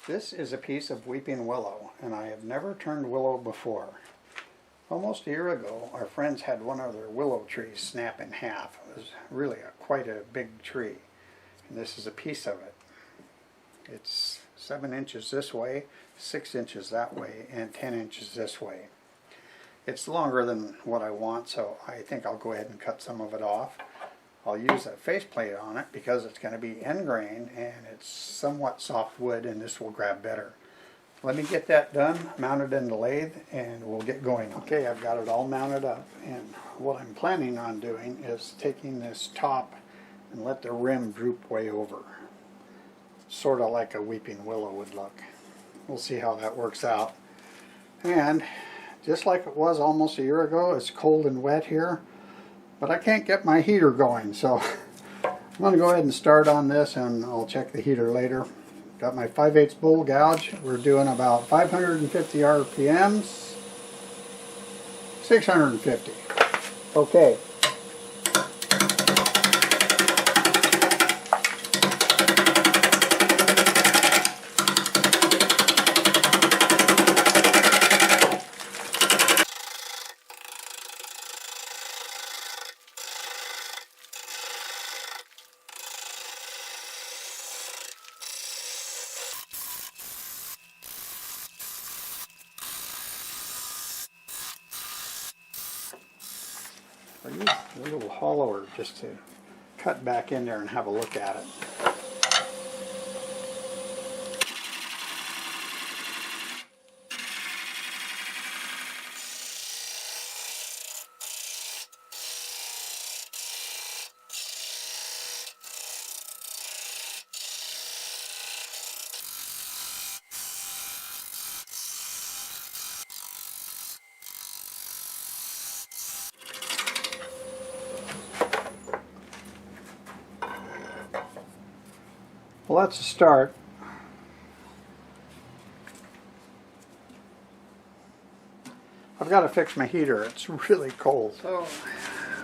This is a piece of weeping willow, and I have never turned willow before. Almost a year ago, our friends had one of their willow trees snap in half. It was really quite a big tree, and this is a piece of it. It's 7 inches this way, 6 inches that way, and 10 inches this way. It's longer than what I want, so I think I'll go ahead and cut some of it off. I'll use a faceplate on it because it's going to be end grain and it's somewhat soft wood, and this will grab better. Let me get that done, mount it in the lathe, and we'll get going. Okay, I've got it all mounted up, and what I'm planning on doing is taking this top and let the rim droop way over. Sort of like a weeping willow would look. We'll see how that works out. And just like it was almost a year ago, it's cold and wet here, but I can't get my heater going, so I'm going to go ahead and start on this, and I'll check the heater later. Got my 5/8 bull gouge. We're doing about 550 RPMs, 650. Okay. I use a little hollower just to cut back in there and have a look at it. Well, that's a start. I've got to fix my heater. It's really cold. So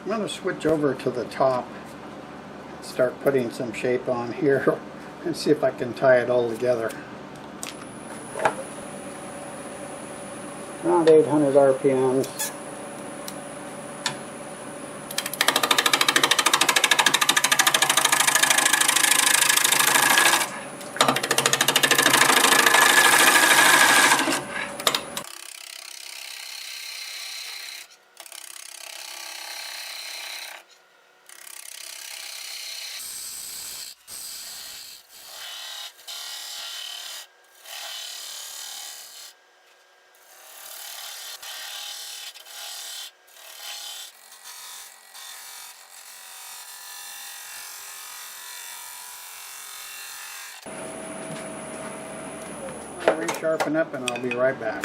I'm going to switch over to the top, start putting some shape on here, and see if I can tie it all together. Around 800 RPMs. I'll resharpen up and I'll be right back.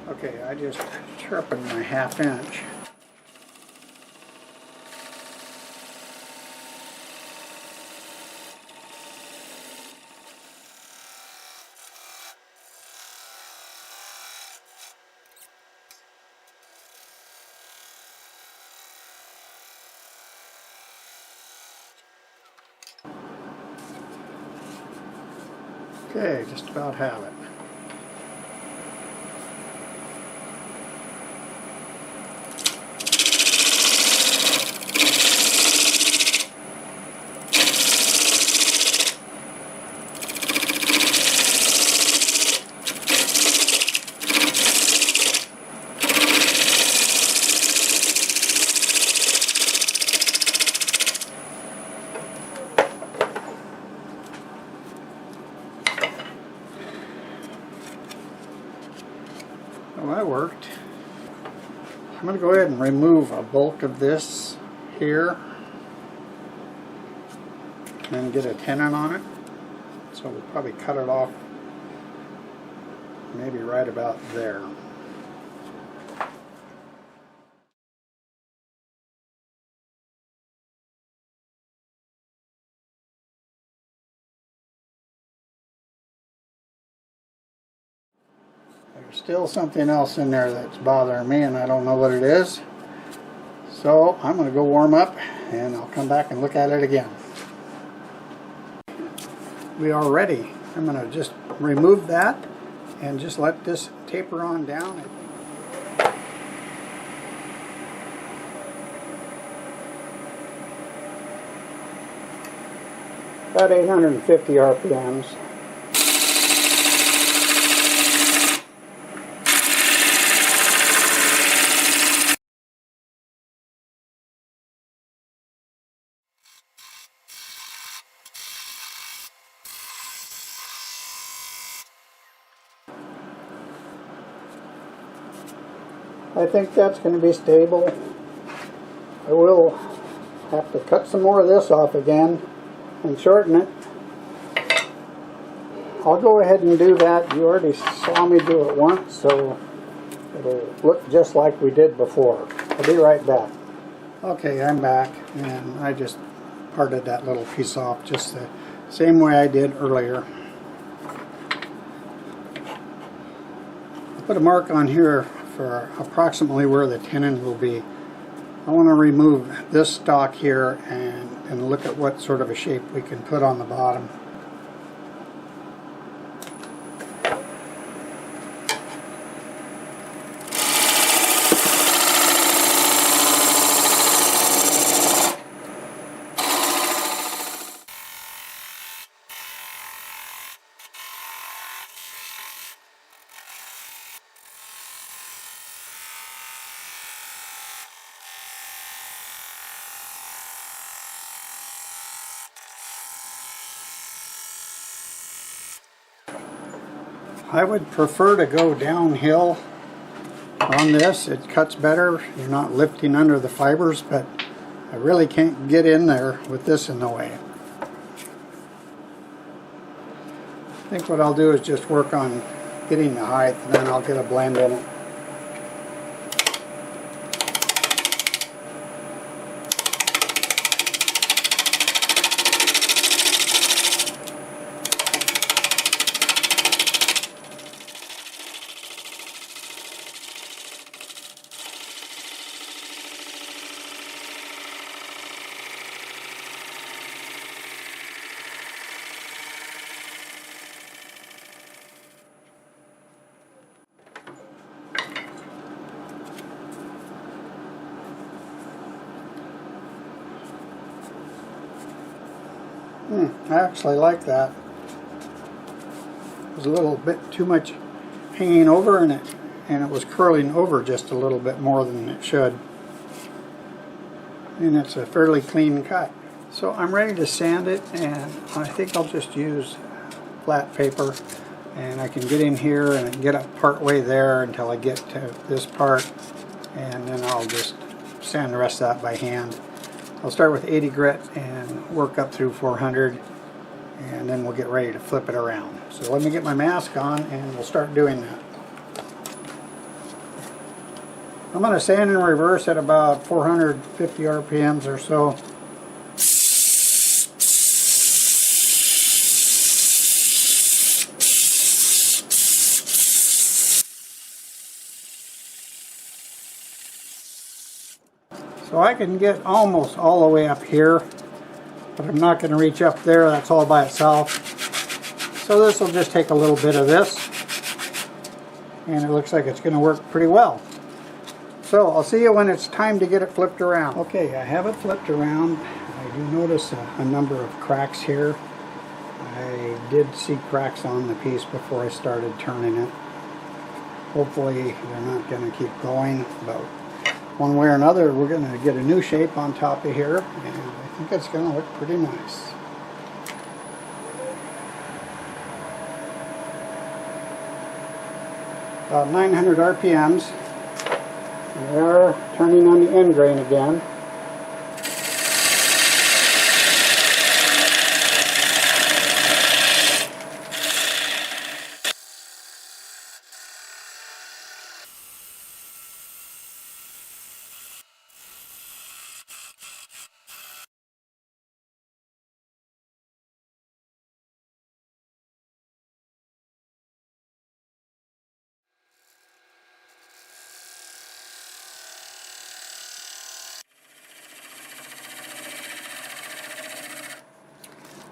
Okay, I just sharpened my 1/2 inch. Okay, just about have it. Well, that worked. I'm going to go ahead and remove a bulk of this here and get a tenon on it. So we'll probably cut it off maybe right about there. There's still something else in there that's bothering me, and I don't know what it is. So I'm going to go warm up, and I'll come back and look at it again. we are ready. I'm going to just remove that and just let this taper on down. About 850 RPMs. I think that's going to be stable. I will have to cut some more of this off again and shorten it. I'll go ahead and do that. You already saw me do it once, so it'll look just like we did before. I'll be right back. Okay, I'm back, and I just parted that little piece off just the same way I did earlier. I'll put a mark on here for approximately where the tenon will be. I want to remove this stock here and look at what sort of a shape we can put on the bottom. I would prefer to go downhill on this. It cuts better. You're not lifting under the fibers, but I really can't get in there with this in the way. I think what I'll do is just work on getting the height, and then I'll get a blend in it. I actually like that. It was a little bit too much hanging over, and it was curling over just a little bit more than it should. And it's a fairly clean cut. So I'm ready to sand it, and I think I'll just use flat paper, and I can get in here and get up part way there until I get to this part, and then I'll just sand the rest of that by hand. I'll start with 80 grit and work up through 400, and then we'll get ready to flip it around. So let me get my mask on and we'll start doing that. I'm going to sand in reverse at about 450 RPMs or so. So I can get almost all the way up here, but I'm not going to reach up there. That's all by itself. So this will just take a little bit of this, and it looks like it's going to work pretty well. So I'll see you when it's time to get it flipped around. Okay, I have it flipped around. I do notice a number of cracks here. I did see cracks on the piece before I started turning it. Hopefully they're not going to keep going, but one way or another we're going to get a new shape on top of here, and I think it's going to look pretty nice. About 900 RPMs. We are turning on the end grain again.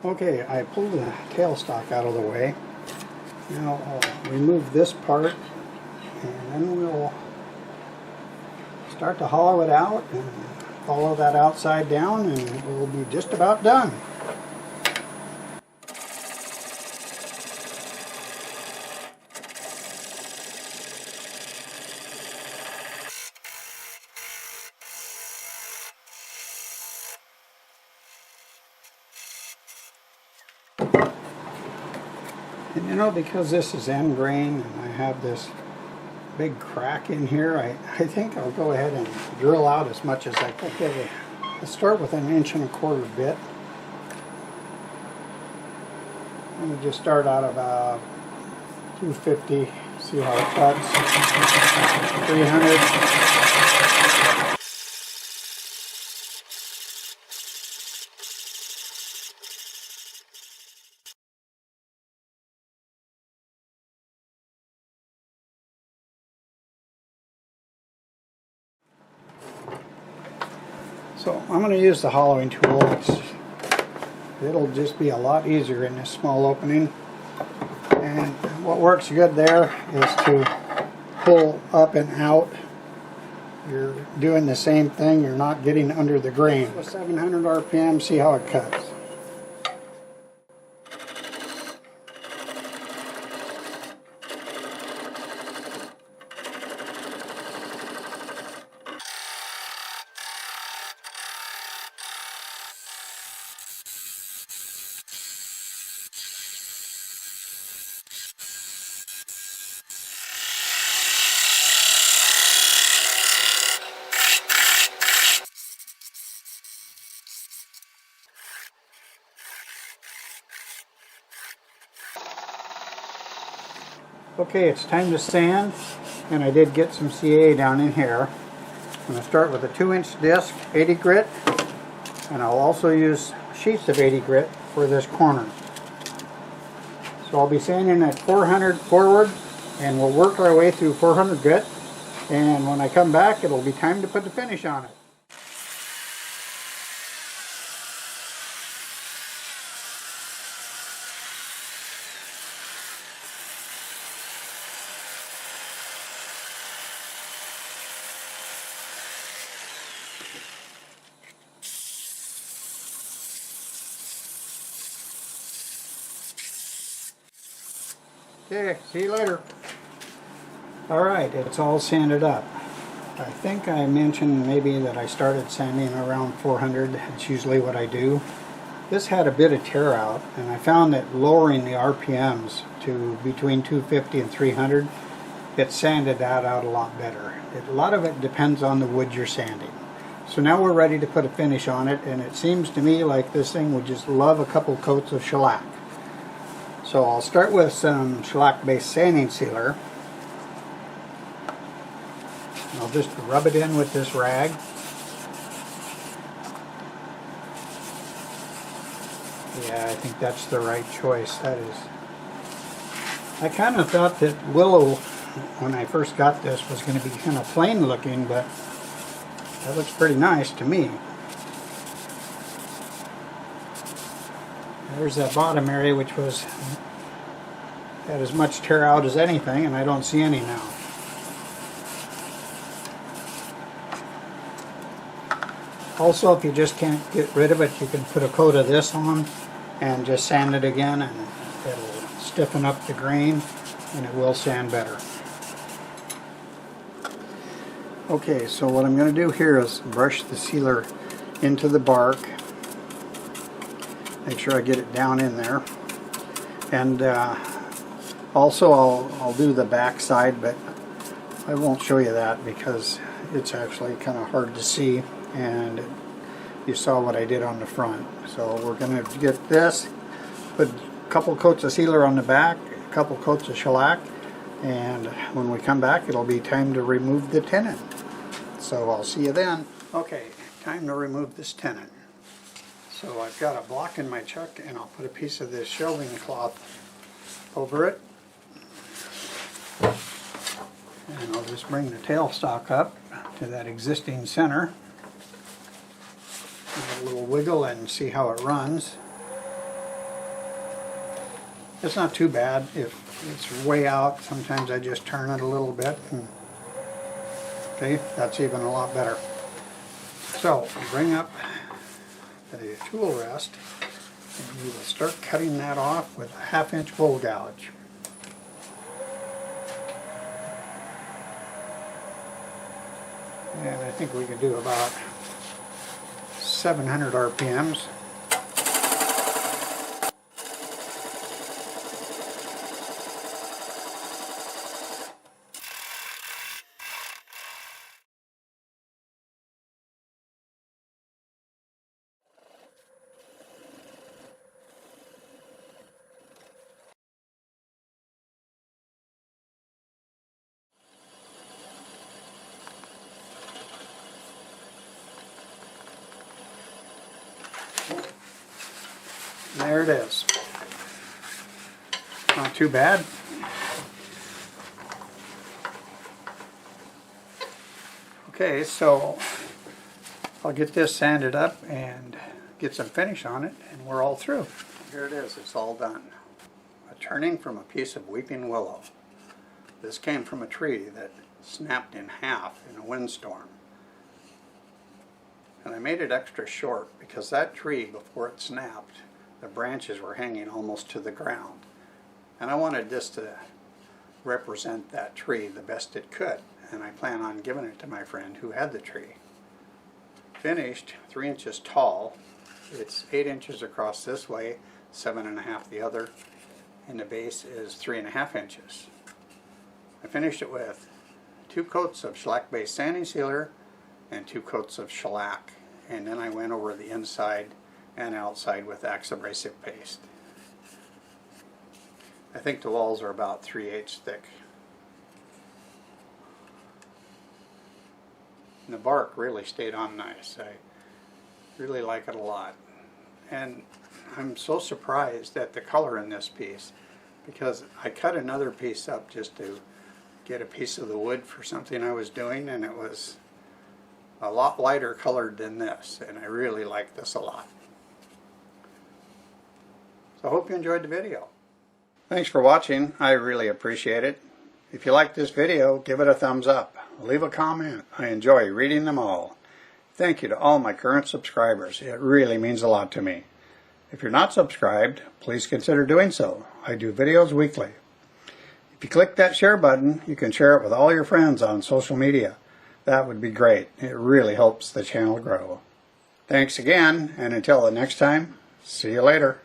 Okay, I pulled the tailstock out of the way. Now I'll remove this part, and then we'll start to hollow it out and follow that outside down, and we'll be just about done. And you know, because this is end grain and I have this big crack in here, I think I'll go ahead and drill out as much as I can. Okay, let's start with an 1¼ inch bit. Let me just start out about 250, see how it cuts. 300. So I'm going to use the hollowing tool. It'll just be a lot easier in this small opening. And what works good there is to pull up and out. You're doing the same thing. You're not getting under the grain. With 700 RPM, see how it cuts. Okay, it's time to sand, and I did get some CA down in here. I'm going to start with a 2-inch disc, 80 grit, and I'll also use sheets of 80 grit for this corner. So I'll be sanding at 400 forward, and we'll work our way through 400 grit, and when I come back it'll be time to put the finish on it. Okay, see you later. Alright, it's all sanded up. I think I mentioned maybe that I started sanding around 400. It's usually what I do. This had a bit of tear out, and I found that lowering the RPMs to between 250 and 300, it sanded that out a lot better. A lot of it depends on the wood you're sanding. So now we're ready to put a finish on it, and it seems to me like this thing would just love a couple coats of shellac. So I'll start with some shellac-based sanding sealer. I'll just rub it in with this rag. Yeah, I think that's the right choice. That is. I kind of thought that Willow, when I first got this, was going to be kind of plain looking, but that looks pretty nice to me. There's that bottom area which had as much tear out as anything, and I don't see any now. Also, if you just can't get rid of it, you can put a coat of this on and just sand it again, and it'll stiffen up the grain and it will sand better. Okay, so what I'm going to do here is brush the sealer into the bark. Make sure I get it down in there, and also I'll do the back side, but I won't show you that because it's actually kind of hard to see, and you saw what I did on the front. So we're going to get this, put a couple coats of sealer on the back, a couple coats of shellac, and when we come back it'll be time to remove the tenon. So I'll see you then. Okay, time to remove this tenon. So I've got a block in my chuck, and I'll put a piece of this shelving cloth over it. And I'll just bring the tailstock up to that existing center. Give it a little wiggle and see how it runs. It's not too bad if it's way out. Sometimes I just turn it a little bit. And, okay, that's even a lot better. So bring up the tool rest and you will start cutting that off with a 1/2-inch bowl gouge. And I think we can do about 700 RPMs. There it is. Not too bad. Okay, so I'll get this sanded up and get some finish on it, and we're all through. Here it is, it's all done. A turning from a piece of weeping willow. This came from a tree that snapped in half in a windstorm. And I made it extra short because that tree, before it snapped, the branches were hanging almost to the ground. And I wanted this to represent that tree the best it could. And I plan on giving it to my friend who had the tree. Finished, 3 inches tall. It's 8 inches across this way, 7.5 the other. And the base is 3.5 inches. I finished it with 2 coats of shellac-based sanding sealer and 2 coats of shellac. And then I went over the inside and outside with Acks abrasive paste. I think the walls are about 3/8 thick. And the bark really stayed on nice. I really like it a lot. And I'm so surprised at the color in this piece because I cut another piece up just to get a piece of the wood for something I was doing, and it was a lot lighter colored than this, and I really like this a lot. So I hope you enjoyed the video. Thanks for watching. I really appreciate it. If you like this video, give it a thumbs up. Leave a comment. I enjoy reading them all. Thank you to all my current subscribers. It really means a lot to me. If you're not subscribed, please consider doing so. I do videos weekly. If you click that share button, you can share it with all your friends on social media. That would be great. It really helps the channel grow. Thanks again, and until the next time, see you later.